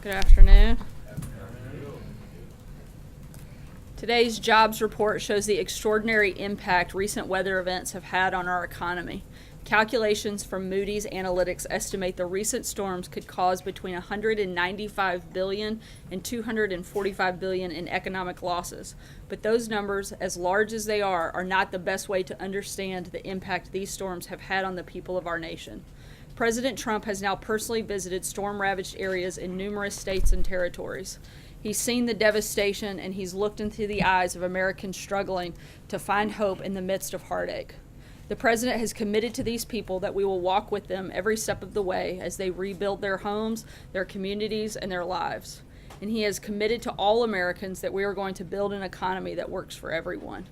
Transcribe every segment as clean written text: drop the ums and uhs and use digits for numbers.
Good afternoon. Today's jobs report shows the extraordinary impact recent weather events have had on our economy. Calculations from Moody's Analytics estimate the recent storms could cause between $195 billion and $245 billion in economic losses. But those numbers, as large as they are not the best way to understand the impact these storms have had on the people of our nation. President Trump has now personally visited storm-ravaged areas in numerous states and territories. He's seen the devastation, and he's looked into the eyes of Americans struggling to find hope in the midst of heartache. The president has committed to these people that we will walk with them every step of the way as they rebuild their homes, their communities, and their lives. And he has committed to all Americans that we are going to build an economy that works for everyone.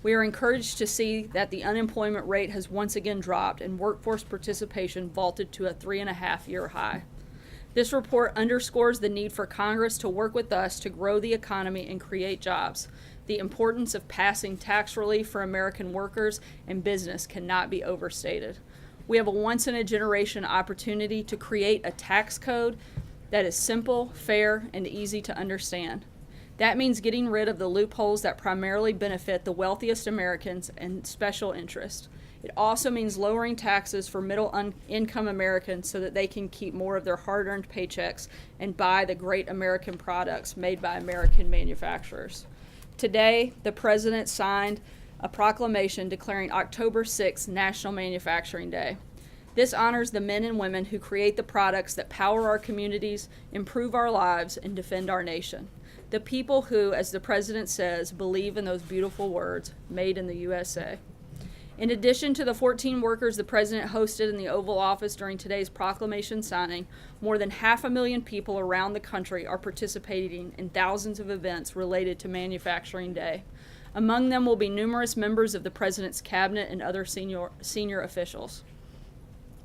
We are encouraged to see that the unemployment rate has once again dropped and workforce participation vaulted to a 3.5-year high. This report underscores the need for Congress to work with us to grow the economy and create jobs. The importance of passing tax relief for American workers and business cannot be overstated. We have a once-in-a-generation opportunity to create a tax code that is simple, fair, and easy to understand. That means getting rid of the loopholes that primarily benefit the wealthiest Americans and special interests. It also means lowering taxes for middle-income Americans so that they can keep more of their hard-earned paychecks and buy the great American products made by American manufacturers. Today, the president signed a proclamation declaring October 6th National Manufacturing Day. This honors the men and women who create the products that power our communities, improve our lives, and defend our nation. The people who, as the president says, believe in those beautiful words, made in the USA. In addition to the 14 workers the president hosted in the Oval Office during today's proclamation signing, more than 500,000 people around the country are participating in thousands of events related to Manufacturing Day. Among them will be numerous members of the president's cabinet and other senior officials.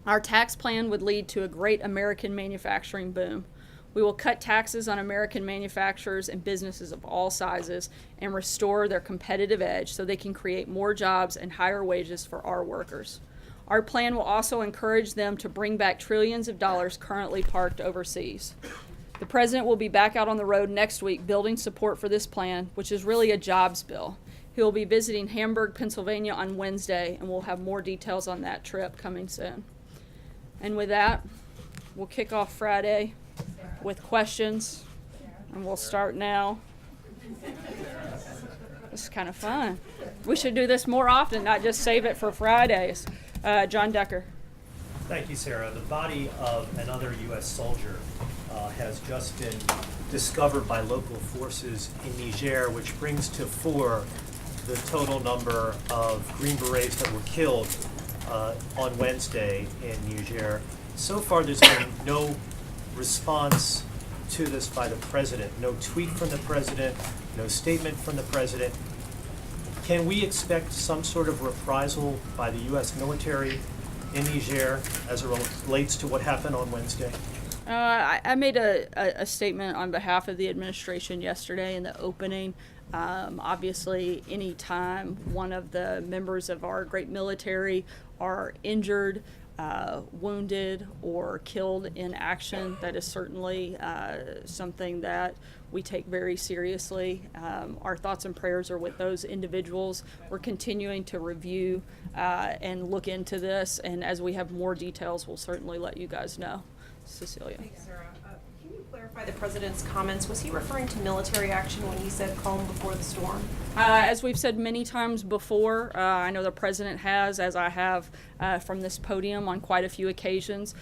Our tax plan would lead to a great American manufacturing boom. We will cut taxes on American manufacturers and businesses of all sizes and restore their competitive edge so they can create more jobs and higher wages for our workers. Our plan will also encourage them to bring back trillions of dollars currently parked overseas. The president will be back out on the road next week building support for this plan, which is really a jobs bill. He will be visiting Hamburg, Pennsylvania on Wednesday, and we'll have more details on that trip coming soon. And with that, we'll kick off Friday with questions, and we'll start now. This is kind of fun. We should do this more often, not just save it for Fridays. John Decker. Thank you, Sarah. The body of another U.S. soldier has just been discovered by local forces in Niger, which brings to 4 the total number of Green Berets that were killed on Wednesday in Niger. So far, there's been no response to this by the president. No tweet from the president, no statement from the president. Can we expect some sort of reprisal by the U.S. military in Niger as it relates to what happened on Wednesday? I made a statement on behalf of the administration yesterday in the opening. Obviously, any time one of the members of our great military are injured, wounded, or killed in action, that is certainly something that we take very seriously. Our thoughts and prayers are with those individuals. We're continuing to review and look into this, and as we have more details, we'll certainly let you guys know. Cecilia. Thanks, Sarah. Can you clarify the president's comments? Was he referring to military action when he said calm before the storm? As we've said many times before, I know the president has, as I have from this podium on quite a few occasions.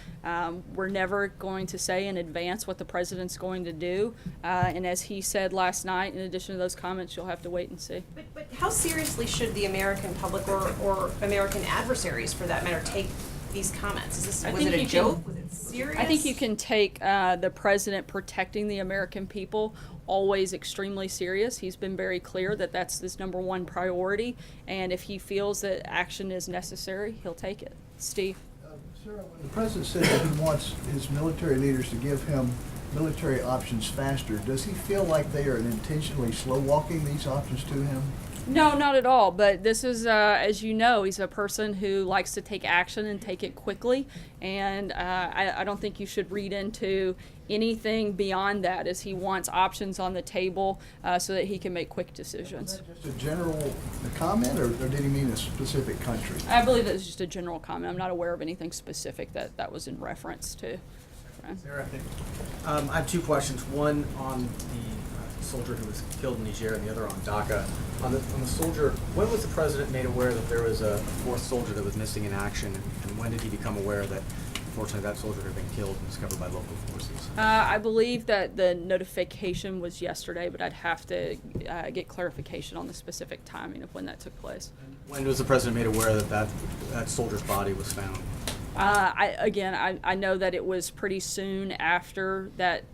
We're never going to say in advance what the president's going to do. And as he said last night, in addition to those comments, you'll have to wait and see. But how seriously should the American public or American adversaries, for that matter, take these comments? Was it a joke? Was it serious? I think you can take the president protecting the American people always extremely serious. He's been very clear that that's his number one priority, and if he feels that action is necessary, he'll take it. Steve? Sarah, when the president said that he wants his military leaders to give him military options faster, does he feel like they are intentionally slow-walking these options to him? No, not at all. But this is, as you know, he's a person who likes to take action and take it quickly. And I don't think you should read into anything beyond that, as he wants options on the table so that he can make quick decisions. Was that just a general comment, or did he mean a specific country? I believe that was just a general comment. I'm not aware of anything specific that was in reference to. Sarah, I have two questions. One on the soldier who was killed in Niger, and the other on DACA. On the soldier, when was the president made aware that there was a fourth soldier that was missing in action, and when did he become aware that, unfortunately, that soldier had been killed and discovered by local forces? I believe that the notification was yesterday, but I'd have to get clarification on the specific timing of when that took place. When was the president made aware that that soldier's body was found? I know that it was pretty soon after that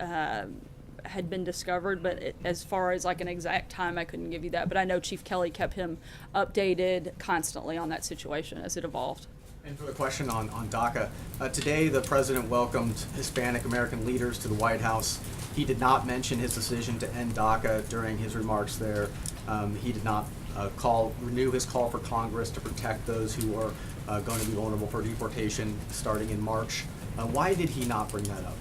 had been discovered, but as far as like an exact time, I couldn't give you that. But I know Chief Kelly kept him updated constantly on that situation as it evolved. And for the question on DACA, today the president welcomed Hispanic American leaders to the White House. He did not mention his decision to end DACA during his remarks there. He did not renew his call for Congress to protect those who are going to be vulnerable for deportation starting in March. Why did he not bring that up?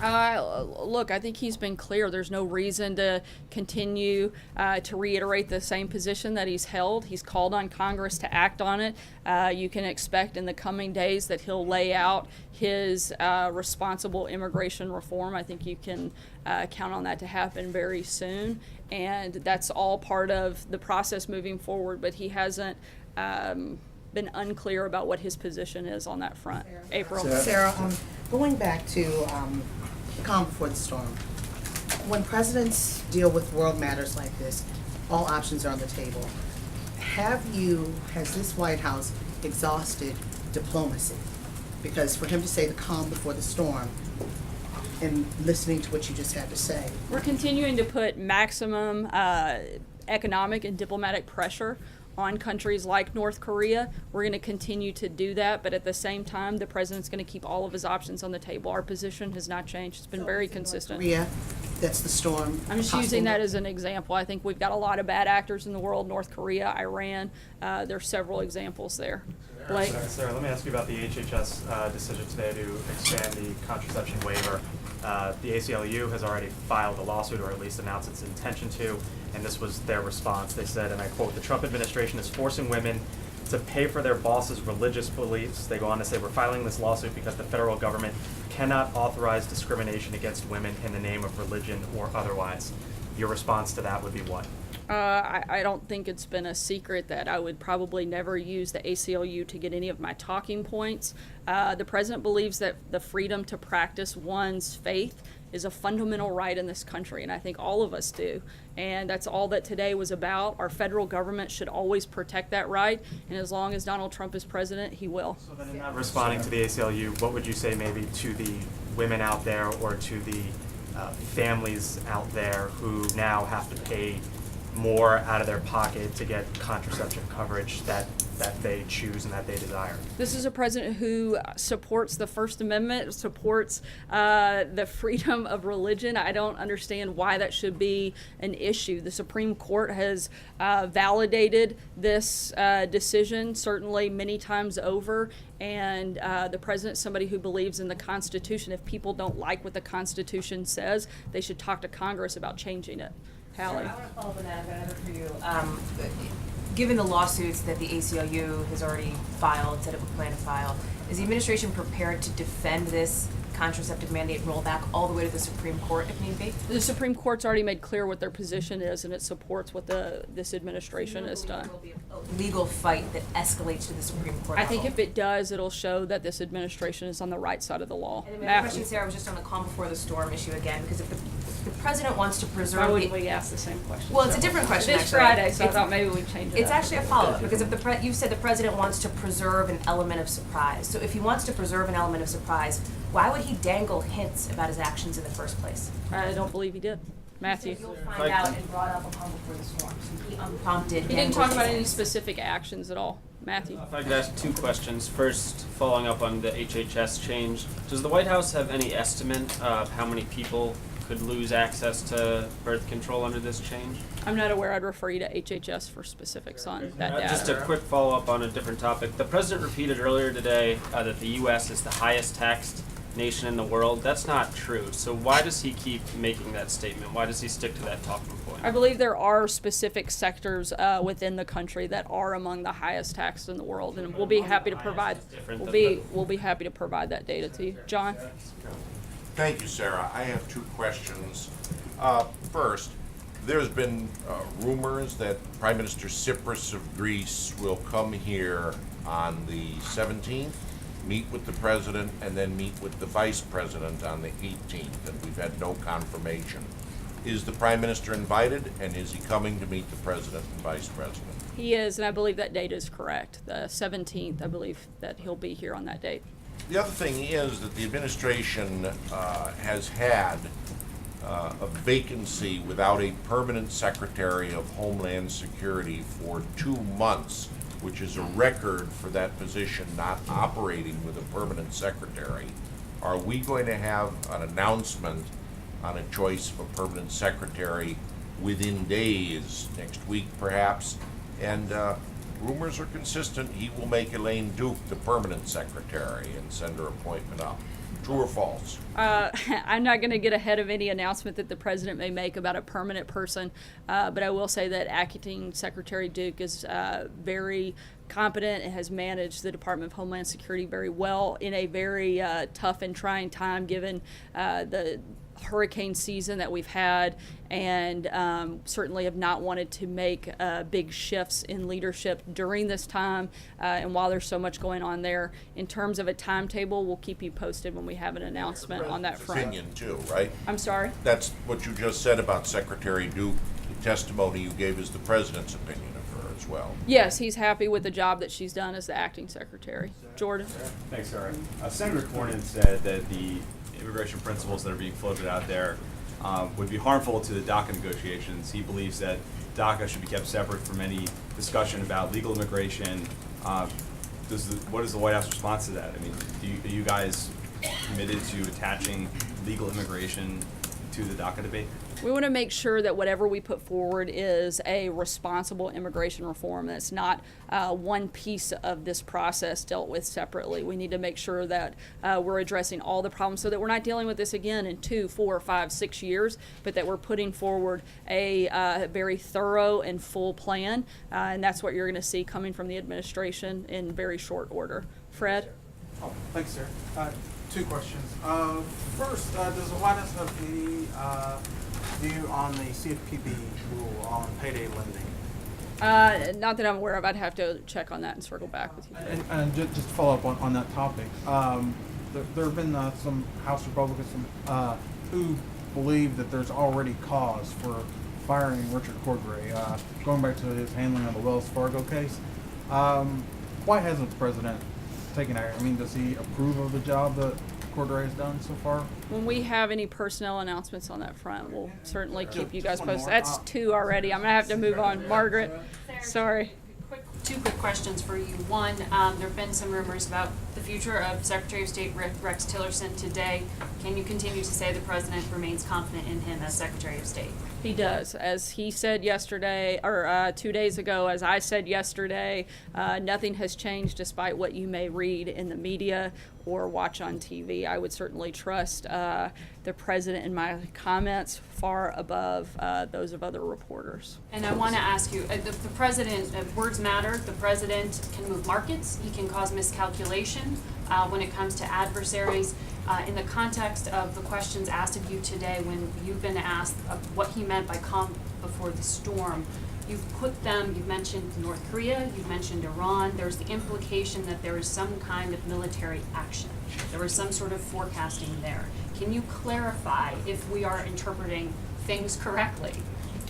Look, I think he's been clear. There's no reason to continue to reiterate the same position that he's held. He's called on Congress to act on it. You can expect in the coming days that he'll lay out his responsible immigration reform. I think you can count on that to happen very soon. And that's all part of the process moving forward. But he hasn't been unclear about what his position is on that front. April. Sarah, going back to the calm before the storm. When presidents deal with world matters like this, all options are on the table. Has this White House exhausted diplomacy? Because for him to say the calm before the storm, and listening to what you just had to say. We're continuing to put maximum economic and diplomatic pressure on countries like North Korea. We're going to continue to do that, but at the same time, the president's going to keep all of his options on the table. Our position has not changed. It's been very consistent. Korea, that's the storm. I'm just using that as an example. I think we've got a lot of bad actors in the world, North Korea, Iran. There's several examples there. Blake? Sarah, let me ask you about the HHS decision today to expand the contraception waiver. The ACLU has already filed a lawsuit, or at least announced its intention to, and this was their response. They said, and I quote, "The Trump administration is forcing women to pay for their boss' religious beliefs." They go on to say, "We're filing this lawsuit because the federal government cannot authorize discrimination against women in the name of religion or otherwise." Your response to that would be what? I don't think it's been a secret that I would probably never use the ACLU to get any of my talking points. The president believes that the freedom to practice one's faith is a fundamental right in this country, and I think all of us do. And that's all that today was about. Our federal government should always protect that right, and as long as Donald Trump is president, he will. So then, in not responding to the ACLU, what would you say maybe to the women out there, or to the families out there who now have to pay more out of their pocket to get contraception coverage that they choose and that they desire? This is a president who supports the First Amendment, supports the freedom of religion. I don't understand why that should be an issue. The Supreme Court has validated this decision, certainly many times over, and the president's somebody who believes in the Constitution. If people don't like what the Constitution says, they should talk to Congress about changing it. Hallie. I want to follow up on that. I've got another for you. Given the lawsuits that the ACLU has already filed, said it would plan to file, is the administration prepared to defend this contraceptive mandate rollback all the way to the Supreme Court if need be? The Supreme Court's already made clear what their position is, and it supports what this administration has done. There will be a legal fight that escalates to the Supreme Court I think level. if it does, it'll show that this administration is on the right side of the law. And then my other question, Sarah, was just on the calm before the storm issue again, because if the president wants to preserve Why wouldn't we ask the same question? Well, it's a different question. It is actually. Friday, so I thought maybe we'd change it It's up. actually a follow-up, because if you said the president wants to preserve an element of surprise. So if he wants to preserve an element of surprise, why would he dangle hints about his actions in the first place? I don't believe he did. Matthew. You'll find out and brought up a calm before the storm. So he unprompted. He didn't talk dangled about any hints. specific actions at all. Matthew. If I could ask two questions. First, following up on the HHS change, does the White House have any estimate of how many people could lose access to birth control under this change? I'm not aware. I'd refer you to HHS for specifics on that data. Just a quick follow-up on a different topic. The president repeated earlier today that the U.S. is the highest taxed nation in the world. That's not true. So why does he keep making that statement? Why does he stick to that talking point? I believe there are specific sectors within the country that are among the highest taxed in the world, and we'll be happy to provide. We'll be happy to provide that data to you, John. Thank you, Sarah. I have two questions. First, there's been rumors that Prime Minister Tsipras of Greece will come here on the 17th, meet with the president, and then meet with the vice president on the 18th, and we've had no confirmation. Is the Prime Minister invited, and is he coming to meet the president and vice president? He is, and I believe that date is correct. The 17th, I believe that he'll be here on that date. The other thing is that the administration has had a vacancy without a permanent Secretary of Homeland Security for 2 months, which is a record for that position not operating with a permanent secretary. Are we going to have an announcement on a choice of a permanent secretary within days, next week perhaps? And rumors are consistent, he will make Elaine Duke the permanent secretary and send her appointment up. True or false? I'm not going to get ahead of any announcement that the president may make about a permanent person, but I will say that acting Secretary Duke is very competent and has managed the Department of Homeland Security very well in a very tough and trying time given the hurricane season that we've had, and certainly have not wanted to make big shifts in leadership during this time, and while there's so much going on there. In terms of a timetable, we'll keep you posted when we have an announcement on that front. Opinion too, right? I'm sorry? That's what you just said about Secretary Duke. The testimony you gave is the president's opinion of her as well. Yes, he's happy with the job that she's done as the acting secretary. Jordan? Thanks, Sarah. Senator Cornyn said that the immigration principles that are being floated out there would be harmful to the DACA negotiations. He believes that DACA should be kept separate from any discussion about legal immigration. What is the White House response to that? I mean, are you guys committed to attaching legal immigration to the DACA debate? We want to make sure that whatever we put forward is a responsible immigration reform. That's not one piece of this process dealt with separately. We need to make sure that we're addressing all the problems so that we're not dealing with this again in 2, 4, 5, 6 years, but that we're putting forward a very thorough and full plan. And that's what you're going to see coming from the administration in very short order. Fred? Oh, thanks, sir. Two questions. First, does the White House have any view on the CFPB rule on payday lending? Not that I'm aware of. I'd have to check on that and circle back with you. And just to follow up on that topic, there have been some House Republicans who believe that there's already cause for firing Richard Cordray, going back to his handling of the Wells Fargo case. Why hasn't the president taken action? I mean, does he approve of the job that Cordray has done so far? When we have any personnel announcements on that front, we'll certainly keep you guys one posted. more. That's 2 already. I'm going to have to move on. Margaret, sorry. Two quick questions for you. One, there have been some rumors about the future of Secretary of State Rex Tillerson today. Can you continue to say the president remains confident in him as Secretary of State? He does. As he said yesterday, or 2 days ago, as I said yesterday, nothing has changed despite what you may read in the media or watch on TV. I would certainly trust the president in my comments far above those of other reporters. And I want to ask you, the president, words matter. The president can move markets. He can cause miscalculation when it comes to adversaries. In the context of the questions asked of you today, when you've been asked of what he meant by calm before the storm, you've mentioned North Korea, you've mentioned Iran. There's the implication that there is some kind of military action. There was some sort of forecasting there. Can you clarify if we are interpreting things correctly?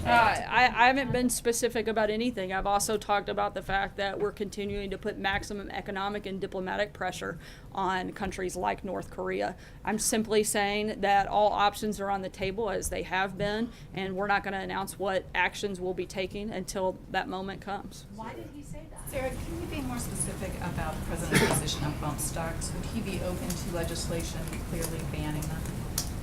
I haven't been specific about anything. I've also talked about the fact that we're continuing to put maximum economic and diplomatic pressure on countries like North Korea. I'm simply saying that all options are on the table as they have been, and we're not going to announce what actions we'll be taking until that moment comes. Why did he say that? Sarah, can you be more specific about the president's position on bump stocks? Would he be open to legislation clearly banning them?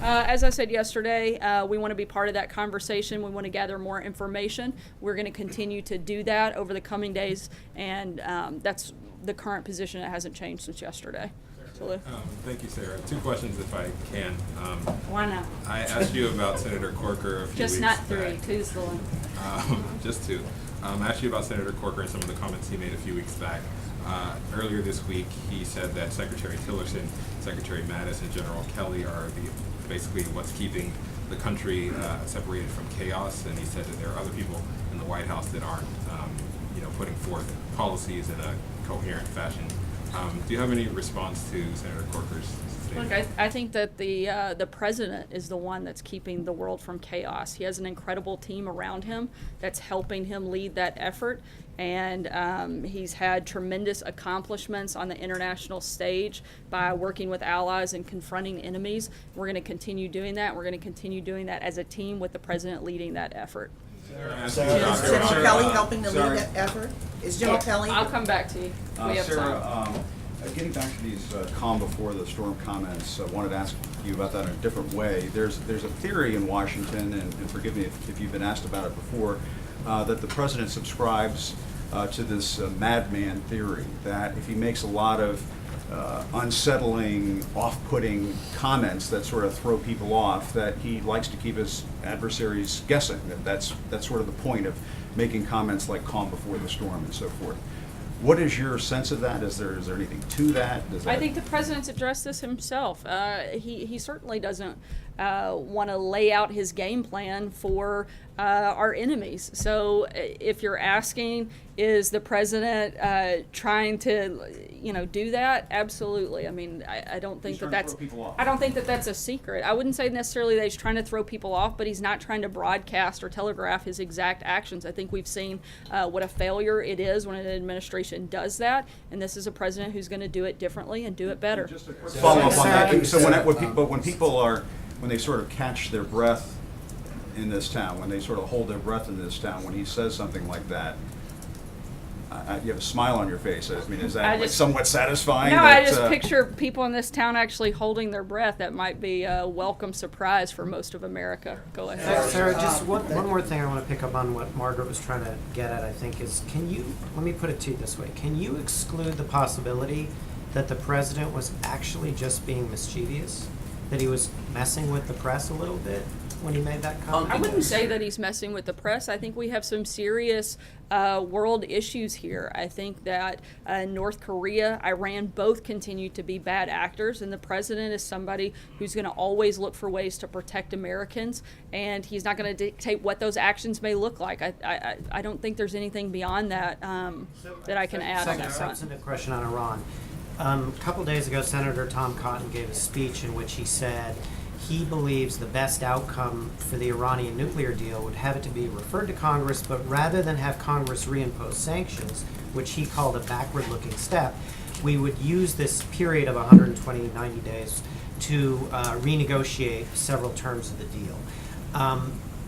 As I said yesterday, we want to be part of that conversation. We want to gather more information. We're going to continue to do that over the coming days, and that's the current position. It hasn't changed since yesterday. So, Lou. Thank you, Sarah. 2 questions, if I can. Why not? I asked you about Senator Corker a few Just weeks not back. 3. 2's the one. Just 2. I asked you about Senator Corker and some of the comments he made a few weeks back. Earlier this week, he said that Secretary Tillerson, Secretary Mattis, and General Kelly are basically what's keeping the country separated from chaos, and he said that there are other people in the White House that aren't, putting forth policies in a coherent fashion. Do you have any response to Senator Corker's statement? Look, I think that the president is the one that's keeping the world from chaos. He has an incredible team around him that's helping him lead that effort, and he's had tremendous accomplishments on the international stage by working with allies and confronting enemies. We're going to continue doing that. We're going to continue doing that as a team with the president leading that effort. Is General Kelly helping to lead that effort? Is General Kelly? I'll come back to you. We have Sarah, time. Getting back to these calm before the storm comments, I wanted to ask you about that in a different way. There's a theory in Washington, and forgive me if you've been asked about it before, that the president subscribes to this madman theory, that if he makes a lot of unsettling, off-putting comments that sort of throw people off, that he likes to keep his adversaries guessing. That's sort of the point of making comments like calm before the storm and so forth. What is your sense of that? Is there anything to that? I think the president's addressed this himself. He certainly doesn't want to lay out his game plan for our enemies. So if you're asking, is the president trying to, do that? Absolutely. I mean, I don't think I don't think that that's a secret. I wouldn't say necessarily that he's trying to throw people off, but he's not trying to broadcast or telegraph his exact actions. I think we've seen what a failure it is when an administration does that, and this is a president who's going to do it differently and do it better. Just a quick follow-up on that. So when people are, when they sort of catch their breath in this town, when they sort of hold their breath in this town, when he says something like that, you have a smile on your face. I mean, is that somewhat satisfying? No, I just picture people in this town actually holding their breath. That might be a welcome surprise for most of America. Go ahead. Sarah, just one more thing I want to pick up on what Margaret was trying to get at, I think, is let me put it to you this way. Can you exclude the possibility that the president was actually just being mischievous? That he was messing with the press a little bit when he made that comment? I wouldn't say that he's messing with the press. I think we have some serious world issues here. I think that North Korea, Iran both continue to be bad actors, and the president is somebody who's going to always look for ways to protect Americans, and he's not going to dictate what those actions may look like. I don't think there's anything beyond that that I can add on that front. Substantive question on Iran. A couple days ago, Senator Tom Cotton gave a speech in which he said he believes the best outcome for the Iranian nuclear deal would have it to be referred to Congress, but rather than have Congress reimpose sanctions, which he called a backward-looking step, we would use this period of 120 to 90 days to renegotiate several terms of the deal.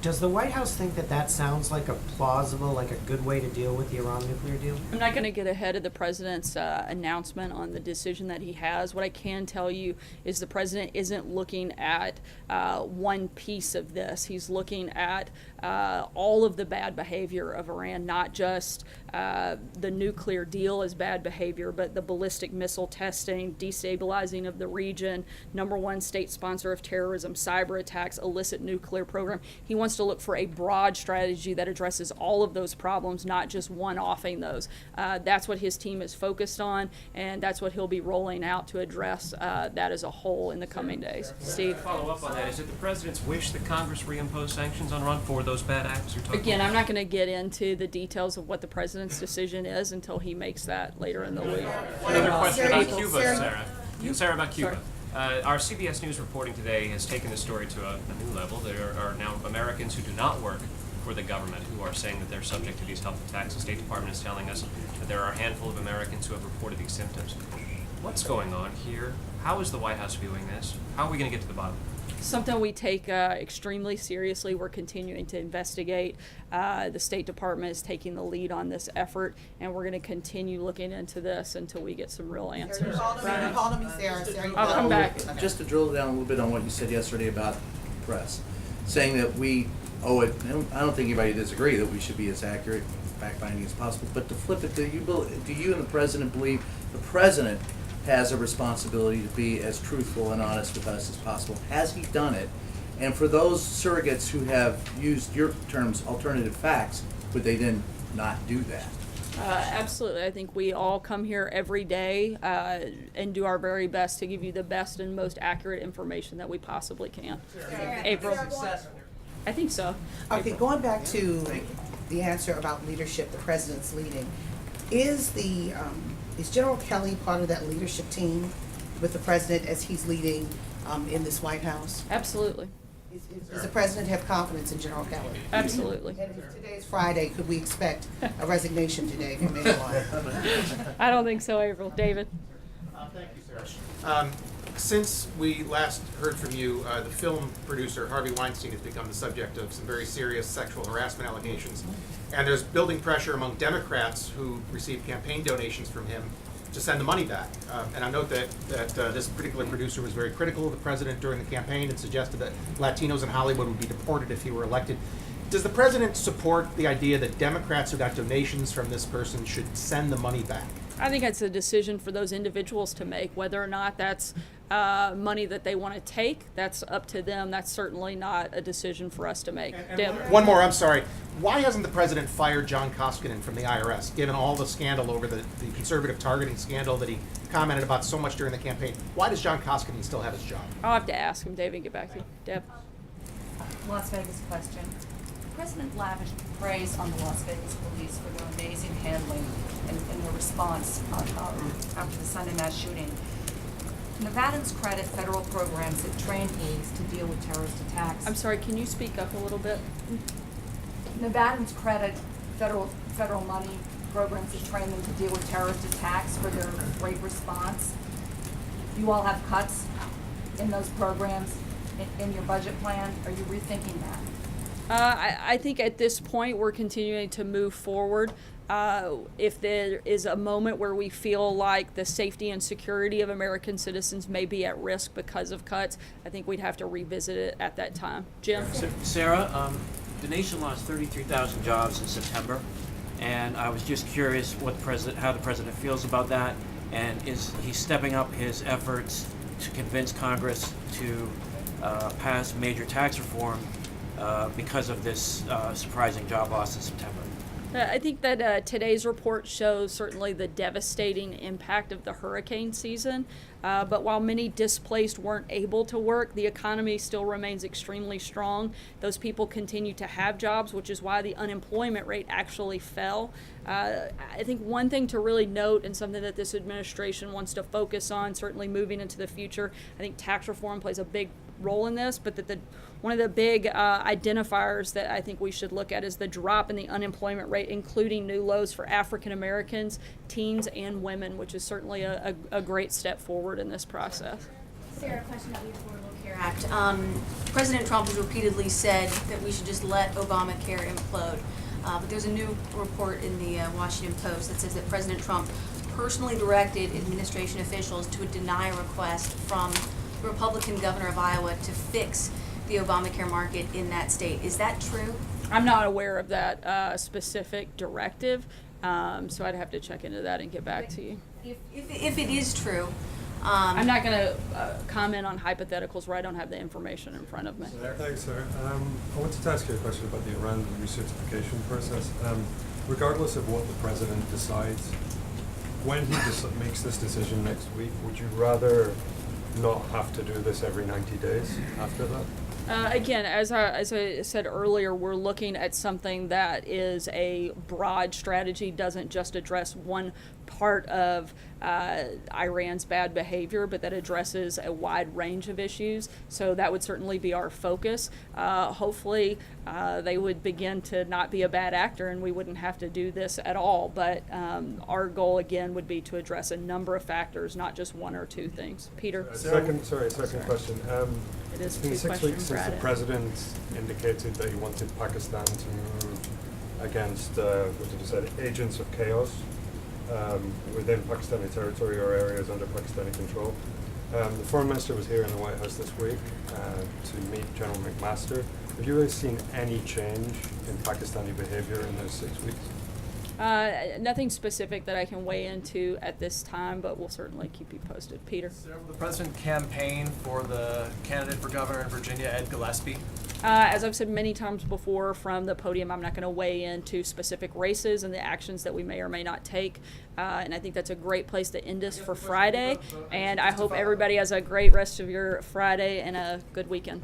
Does the White House think that sounds like a plausible, like a good way to deal with the Iran nuclear deal? I'm not going to get ahead of the president's announcement on the decision that he has. What I can tell you is the president isn't looking at one piece of this. He's looking at all of the bad behavior of Iran, not just the nuclear deal as bad behavior, but the ballistic missile testing, destabilizing of the region, #1 state sponsor of terrorism, cyber attacks, illicit nuclear program. He wants to look for a broad strategy that addresses all of those problems, not just one-offing those. That's what his team is focused on, and that's what he'll be rolling out to address that as a whole in the coming days. Steve? Follow up on that. Is it the president's wish that Congress reimpose sanctions on Iran for those bad acts you're talking Again, about? I'm not going to get into the details of what the president's decision is until he makes that later in the week. One other question about Cuba, Sarah. Sarah, about Cuba. Our CBS News reporting today has taken the story to a new level. There are now Americans who do not work for the government who are saying that they're subject to these health attacks. The State Department is telling us that there are a handful of Americans who have reported these symptoms. What's going on here? How is the White House viewing this? How are we going to get to the bottom? Something we take extremely seriously. We're continuing to investigate. The State Department is taking the lead on this effort, and we're going to continue looking into this until we get some real answers. You called me Sarah. I'll come back. Just to drill down a little bit on what you said yesterday about the press, saying that we owe it. I don't think anybody disagree that we should be as accurate, fact-finding as possible. But to flip it, do you and the president believe the president has a responsibility to be as truthful and honest with us as possible? Has he done it? And for those surrogates who have used your terms, alternative facts, would they then not do that? Absolutely. I think we all come here every day and do our very best to give you the best and most accurate information that we possibly can. April. I think so. Okay, going back to the answer about leadership, the president's leading, is General Kelly part of that leadership team with the president as he's leading in this White House? Absolutely. Does the president have confidence in General Kelly? Absolutely. And if today is Friday, could we expect a resignation today from anyone? I don't think so, April. David? Thank you, Sarah. Since we last heard from you, the film producer Harvey Weinstein has become the subject of some very serious sexual harassment allegations. And there's building pressure among Democrats who receive campaign donations from him to send the money back. And I note that this particular producer was very critical of the president during the campaign and suggested that Latinos in Hollywood would be deported if he were elected. Does the president support the idea that Democrats who got donations from this person should send the money back? I think it's a decision for those individuals to make. Whether or not that's money that they want to take, that's up to them. That's certainly not a decision for us to make. One more, I'm sorry. Why hasn't the president fired John Koskinen from the IRS, given all the scandal over the conservative targeting scandal that he commented about so much during the campaign? Why does John Koskinen still have his job? I'll have to ask him, David, and get back to you. Deb? Las Vegas question. The president lavished praise on the Las Vegas police for their amazing handling and their response after the Sunday mass shooting. Nevadans credit federal programs that train police to deal with terrorist attacks. I'm sorry, can you speak up a little bit? Nevadans credit federal money programs that train them to deal with terrorist attacks for their great response. You all have cuts in those programs in your budget plan. Are you rethinking that? I think at this point we're continuing to move forward. If there is a moment where we feel like the safety and security of American citizens may be at risk because of cuts, I think we'd have to revisit it at that time. Jim? Sarah, the nation lost 33,000 jobs in September, and I was just curious how the president feels about that, and is he stepping up his efforts to convince Congress to pass major tax reform because of this surprising job loss in September? I think that today's report shows certainly the devastating impact of the hurricane season. But while many displaced weren't able to work, the economy still remains extremely strong. Those people continue to have jobs, which is why the unemployment rate actually fell. I think one thing to really note, and something that this administration wants to focus on, certainly moving into the future, I think tax reform plays a big role in this, but that one of the big identifiers that I think we should look at is the drop in the unemployment rate, including new lows for African Americans, teens, and women, which is certainly a great step forward in this process. Sarah, question about the Affordable Care Act. President Trump has repeatedly said that we should just let Obamacare implode. But there's a new report in the Washington Post that says that President Trump personally directed administration officials to deny a request from the Republican governor of Iowa to fix the Obamacare market in that state. Is that true? I'm not aware of that specific directive, so I'd have to check into that and get back to you. If it is true, I'm not going to comment on hypotheticals where I don't have the information in front of me. Thanks, sir. I wanted to ask you a question about the Iran recertification process. Regardless of what the president decides, when he makes this decision next week, would you rather not have to do this every 90 days after that? Again, as I said earlier, we're looking at something that is a broad strategy, doesn't just address one part of Iran's bad behavior, but that addresses a wide range of issues. So that would certainly be our focus. Hopefully, they would begin to not be a bad actor and we wouldn't have to do this at all. But our goal, again, would be to address a number of factors, not just one or two things. Peter? Second question. It is It's been 6 two-question weeks since the Friday. president indicated that he wanted Pakistan to move against, what did you say, agents of chaos within Pakistani territory or areas under Pakistani control. The foreign minister was here in the White House this week to meet General McMaster. Have you guys seen any change in Pakistani behavior in those 6 weeks? Nothing specific that I can weigh into at this time, but we'll certainly keep you posted. Peter? Will the president campaign for the candidate for governor in Virginia, Ed Gillespie? As I've said many times before from the podium, I'm not going to weigh into specific races and the actions that we may or may not take. And I think that's a great place to end us for Friday. And I hope everybody has a great rest of your Friday and a good weekend.